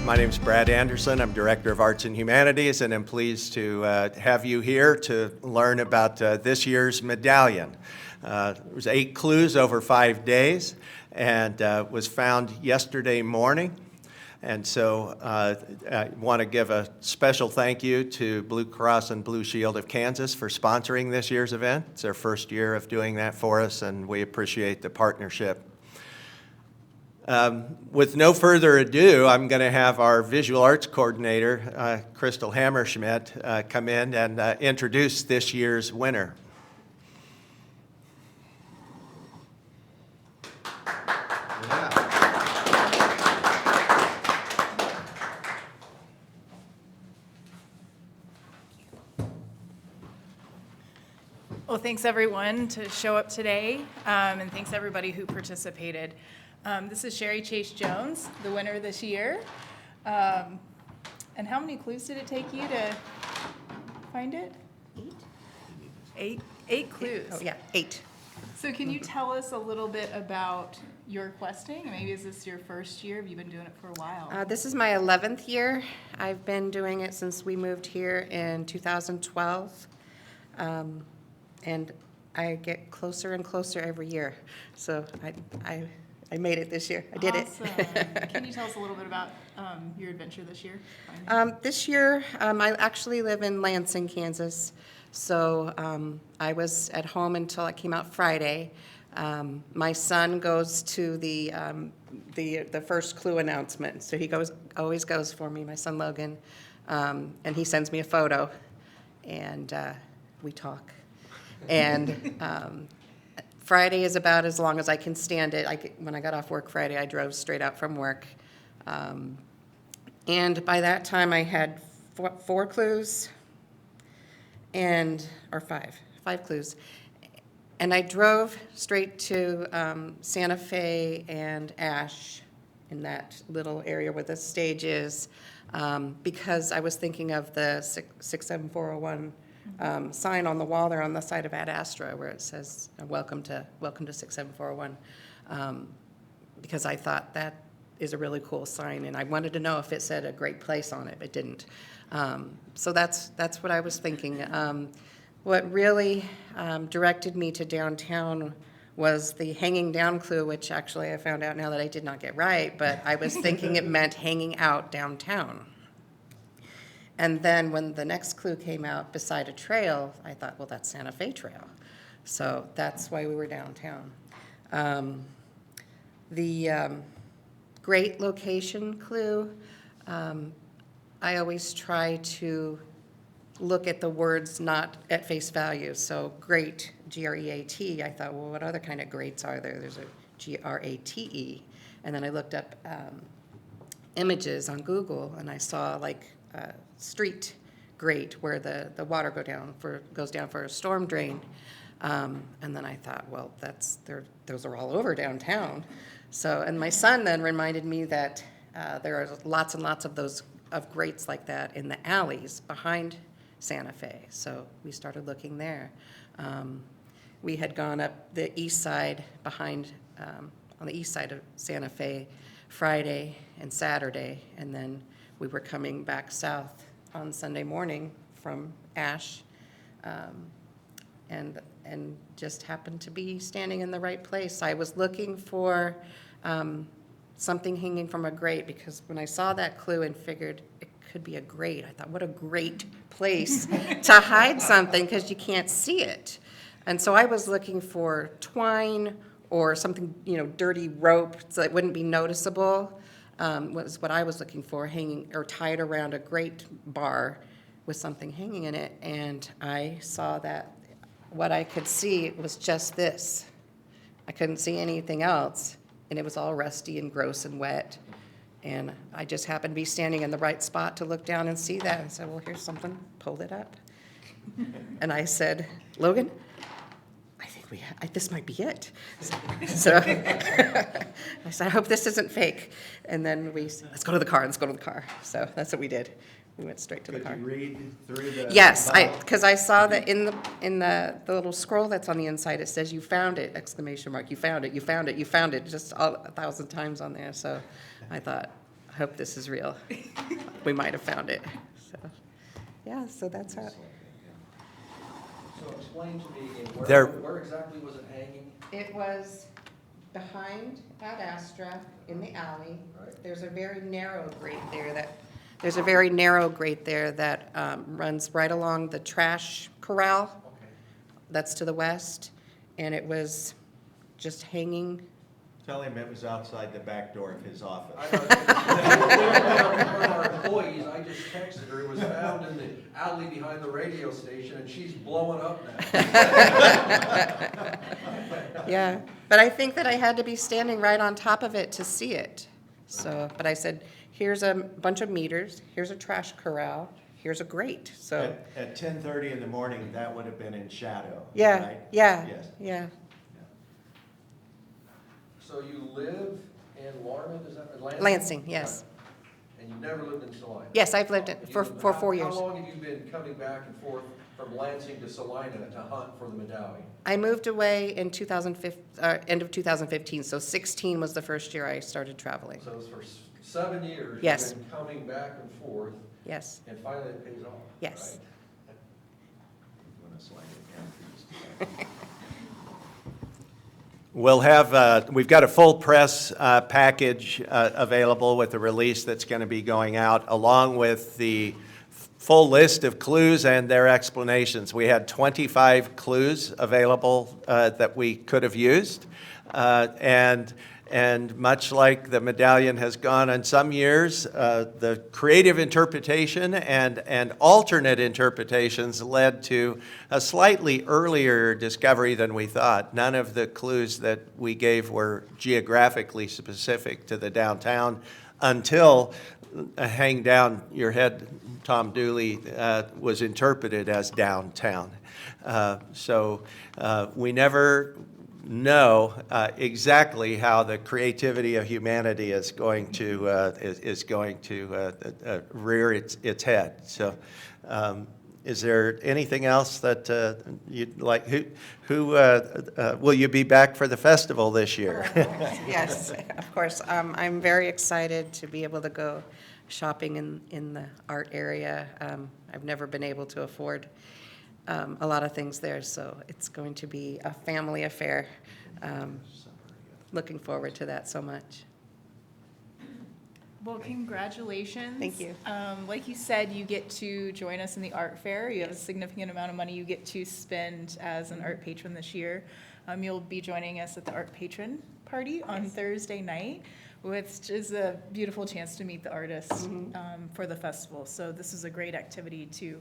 My name is Brad Anderson. I'm Director of Arts and Humanities, and I'm pleased to have you here to learn about this year's Medallion. There was 8 clues over 5 days, and was found yesterday morning. And so I want to give a special thank you to Blue Cross and Blue Shield of Kansas for sponsoring this year's event. It's their first year of doing that for us, and we appreciate the partnership. With no further ado, I'm going to have our visual arts coordinator, Crystal Hammerschmidt, come in and introduce this year's winner. Well, thanks everyone to show up today, and thanks everybody who participated. This is Sherry Chase Jones, the winner this year. And how many clues did it take you to find it? 8? 8 clues. Oh, yeah, 8. So can you tell us a little bit about your questing? Maybe is this your first year? Have you been doing it for a while? This is my 11th year. I've been doing it since we moved here in 2012. And I get closer and closer every year. So I made it this year. I did Awesome. it. Can you tell us a little bit about your adventure this year? This year, I actually live in Lansing, Kansas. So I was at home until I came out Friday. My son goes to the first clue announcement. So he always goes for me, my son Logan. And he sends me a photo, and we talk. And Friday is about as long as I can stand it. When I got off work Friday, I drove straight out from work. And by that time, I had 4 clues, or 5 clues. And I drove straight to Santa Fe and Ash in that little area where the stage is, because I was thinking of the 67401 sign on the wall there on the side of Ad Astra where it says welcome to 67401, because I thought that is a really cool sign, and I wanted to know if it said a great place on it. It didn't. So that's what I was thinking. What really directed me to downtown was the hanging down clue, which actually I found out now that I did not get right, but I was thinking it meant hanging out downtown. And then when the next clue came out beside a trail, I thought, well, that's Santa Fe Trail. So that's why we were downtown. The great location clue, I always try to look at the words not at face value. So great, G-R-E-A-T, I thought, well, what other kind of greats are there? There's a G-R-A-T-E. And then I looked up images on Google, and I saw like street grate where the water goes down for a storm drain, and then I thought, well, those are all over downtown. So, and my son then reminded me that there are lots and lots of grates like that in the alleys behind Santa Fe. So we started looking there. We had gone up the east side on the east side of Santa Fe Friday and Saturday, and then we were coming back south on Sunday morning from Ash, and just happened to be standing in the right place. I was looking for something hanging from a grate, because when I saw that clue and figured it could be a grate, I thought, what a great place to hide something, because you can't see it. And so I was looking for twine or something, dirty rope so it wouldn't be noticeable. Was what I was looking for, hanging or tied around a grate bar with something hanging in it. And I saw that what I could see was just this. I couldn't see anything else, and it was all rusty and gross and wet. And I just happened to be standing in the right spot to look down and see that. And said, well, here's something. Pulled it up. And I said, Logan, this might be it. So I said, I hope this isn't fake. And then let's go to the car. So that's what we did. We went straight to the car. Could you read through the... Yes, because I saw that in the little scroll that's on the inside, it says, "You found it!" exclamation mark. You found it! You found it! You found it! Just 1,000 times on there. So I thought, hope this is real. We might have found it. So, yeah, so that's how. So explain to me again, There- where exactly was it hanging? It was behind Ad Astra in the alley. Right. There's a very narrow grate there that runs right along the trash corral Okay. that's to the west, and it was just hanging. Tell him it was outside the back door of his office. One of our employees, I just texted her, it was found in the alley behind the radio station, and she's blowing up now. Yeah, but I think that I had to be standing right on top of it to see it. So, but I said, here's a bunch of meters, here's a trash corral, here's a grate, so. At 10:30 in the morning, that would have been in shadow, Yeah, right? yeah, Yes. yeah. So you live in Larned, is that, Lansing? Lansing, yes. And you've never lived in Salina? Yes, I've lived it for 4 years. How long have you been coming back and forth from Lansing to Salina to hunt for the Medallion? I moved away in 2015, end of 2015, so 16 was the first year I started traveling. So it's for 7 years. Yes. You've been coming back and forth, Yes, and finally it pays off. Yes. right? You wanna slide it down for just a second? We'll have, we've got a full press package available with the release that's going to be going out, along with the full list of clues and their explanations. We had 25 clues available that we could have used. And much like the Medallion has gone on some years, the creative interpretation and alternate interpretations led to a slightly earlier discovery than we thought. None of the clues that we gave were geographically specific to the downtown until Hang Down Your Head, Tom Dooley, was interpreted as downtown. So we never know exactly how the creativity of humanity is going to rear its head. So, is there anything else that you'd like? Who will you be back for the festival this year? yes, of course. I'm very excited to be able to go shopping in the art area. I've never been able to afford a lot of things there, so it's going to be a family affair. Looking forward to that so much. Well, congratulations. Thank you. Like you said, you get to join us in the art fair. You have a significant amount of money you get to spend as an art patron this year. You'll be joining us at the art patron party on Thursday night, which is a beautiful chance to meet the artists for the festival. So this is a great activity to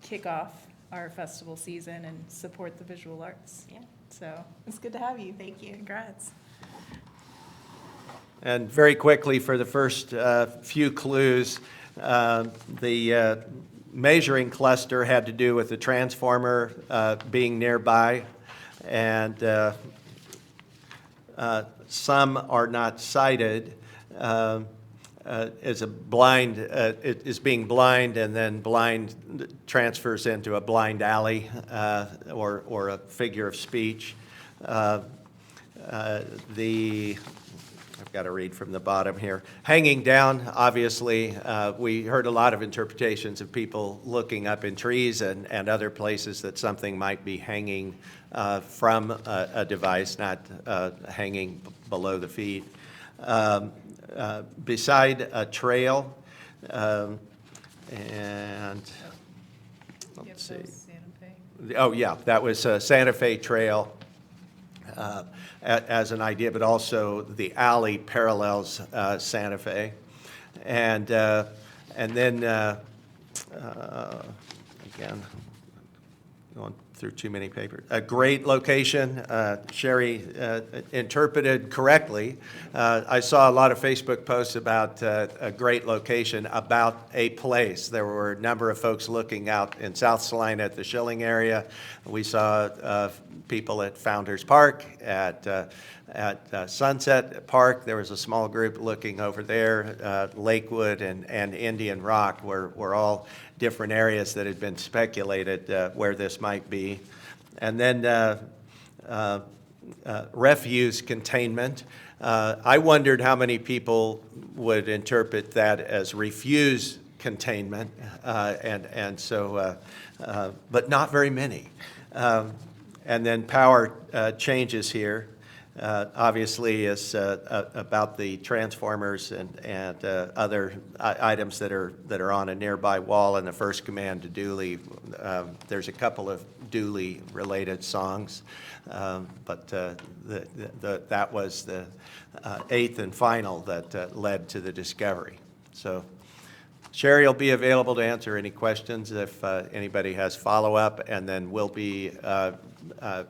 kick off our festival season and support the visual arts. Yeah. So it's good to have you. Thank you. Congrats. And very quickly, for the first few clues, the measuring cluster had to do with the transformer being nearby, and some are not cited. Is a blind, it is being blind, and then blind transfers into a blind alley or a figure of speech. I've got to read from the bottom here. Hanging down, obviously, we heard a lot of interpretations of people looking up in trees and other places that something might be hanging from a device, not hanging below the feet. Beside a trail, and let's see. Oh, yeah, that was Santa Fe Trail as an idea, but also the alley parallels Santa Fe. And then, again, going through too many papers. A great location, Sherry interpreted correctly. I saw a lot of Facebook posts about a great location, about a place. There were a number of folks looking out in South Salina at the Schilling area. We saw people at Founders Park, at Sunset Park. There was a small group looking over there. Lakewood and Indian Rock were all different areas that had been speculated where this might be. And then refuse containment. I wondered how many people would interpret that as refuse containment, and so, but not very many. And then power changes here. Obviously, is about the transformers and other items that are on a nearby wall in the first command to Dooley. There's a couple of Dooley-related songs, but that was the eighth and final that led to the discovery. So Sherry will be available to answer any questions if anybody has follow-up, and then we'll be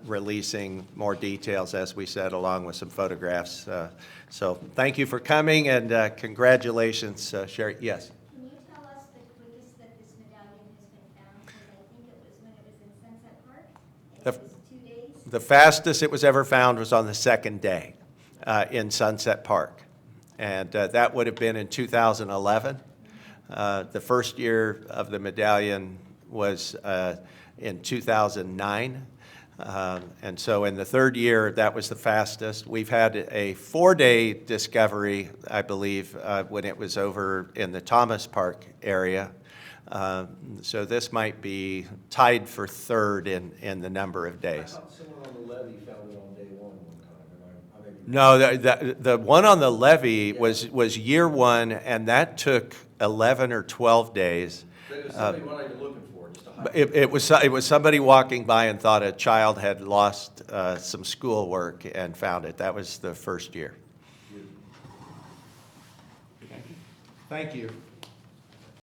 releasing more details, as we said, along with some photographs. So thank you for coming, and congratulations, Sherry. Yes? Can you tell us the quickest that this medallion has been found? Because I think it was when it was in Sunset Park, and it was 2 days. The fastest it was ever found was on the second day in Sunset Park, and that would have been in 2011. The first year of the medallion was in 2009. And so in the third year, that was the fastest. We've had a 4-day discovery, I believe, when it was over in the Thomas Park area. So this might be tied for third in the number of I days. thought someone on the levee found it on day one time. I may be- No, the one on the levee was year one, and that took 11 or 12 days. That is somebody we're not even looking for, just a high. It was somebody walking by and thought a child had lost some schoolwork and found it. That was the first year. Thank you.